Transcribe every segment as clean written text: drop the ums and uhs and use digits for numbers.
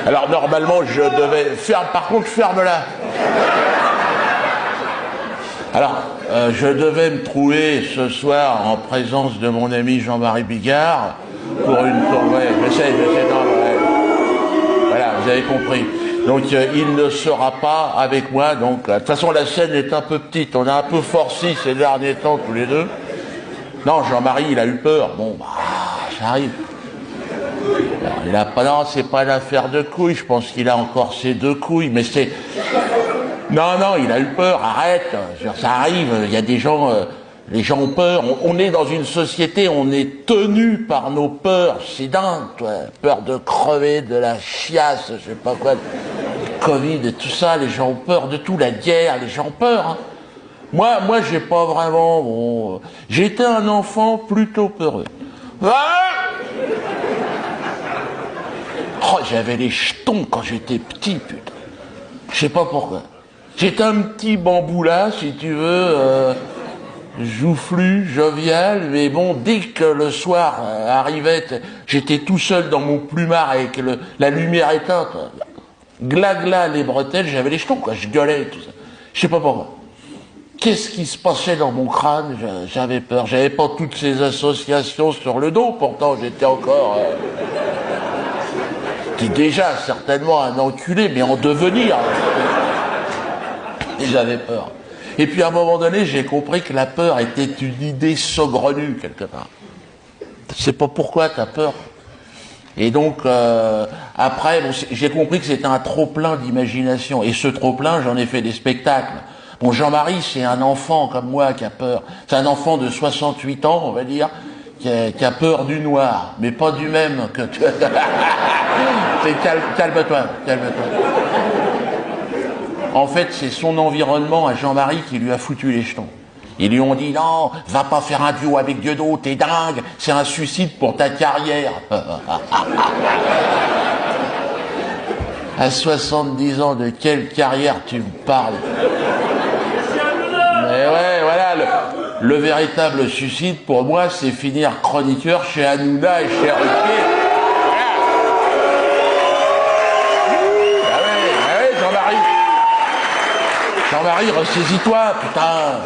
Alors normalement je devais faire, par contre ferme-la. Alors je devais me trouver ce soir en présence de mon ami Jean-Marie Bigard pour une tournée. Je sais, non, ouais. Voilà, vous avez compris. Donc il ne sera pas avec moi. Donc de toute façon la scène est un peu petite. On a un peu forci ces derniers temps tous les deux. Non, Jean-Marie il a eu peur. Bon, bah ça arrive. Alors, il a pas, non, c'est pas l'affaire de couilles. Je pense qu'il a encore ses 2 couilles, mais c'est. Non, il a eu peur. Arrête. Ça arrive. Il y a des gens. Les gens ont peur. On est dans une société. On est tenu par nos peurs. C'est dingue, toi. Peur de crever, de la chiasse, je sais pas quoi, Covid et tout ça. Les gens ont peur de tout. La guerre. Les gens ont peur. Hein. Moi, j'ai pas vraiment. Bon, j'étais un enfant plutôt peureux. Oh, j'avais les jetons quand j'étais petit, putain. Je sais pas pourquoi. J'étais un petit bambou là, si tu veux, joufflu, jovial, mais bon, dès que le soir arrivait, j'étais tout seul dans mon plumard avec la lumière éteinte, gla les bretelles, j'avais les jetons, quoi, je gueulais et tout ça. Je sais pas pourquoi. Qu'est-ce qui se passait dans mon crâne? J'avais peur. J'avais pas toutes ces associations sur le dos, pourtant j'étais encore... J'étais déjà certainement un enculé, mais en devenir. Et j'avais peur. Et puis à un moment donné, j'ai compris que la peur était une idée saugrenue, quelque part. Je sais pas pourquoi t'as peur. Et donc, après, bon, j'ai compris que c'était un trop-plein d'imagination. Et ce trop-plein, j'en ai fait des spectacles. Bon, Jean-Marie, c'est un enfant comme moi qui a peur. C'est un enfant de 68 ans, on va dire, qui a peur du noir, mais pas du même que tu... Calme-toi. En fait, c'est son environnement à Jean-Marie qui lui a foutu les jetons. Ils lui ont dit, non, va pas faire un duo avec Dieudo, t'es dingue, c'est un suicide pour ta carrière. À 70 ans, de quelle carrière tu me parles? Mais ouais, voilà, le véritable suicide, pour moi, c'est finir chroniqueur chez Hanouna et chez Ruquier. Ah ouais, Jean-Marie, ressaisis-toi, putain.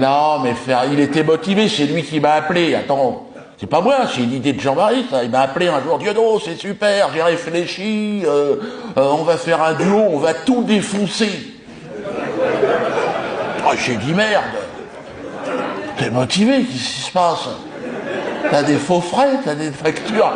Non, mais il était motivé, c'est lui qui m'a appelé. Attends, c'est pas moi, c'est une idée de Jean-Marie, ça. Il m'a appelé un jour, Dieudo, c'est super, j'ai réfléchi, on va faire un duo, on va tout défoncer. Oh, j'ai dit merde. T'es motivé, qu'est-ce qui se passe? T'as des faux frais, t'as des factures.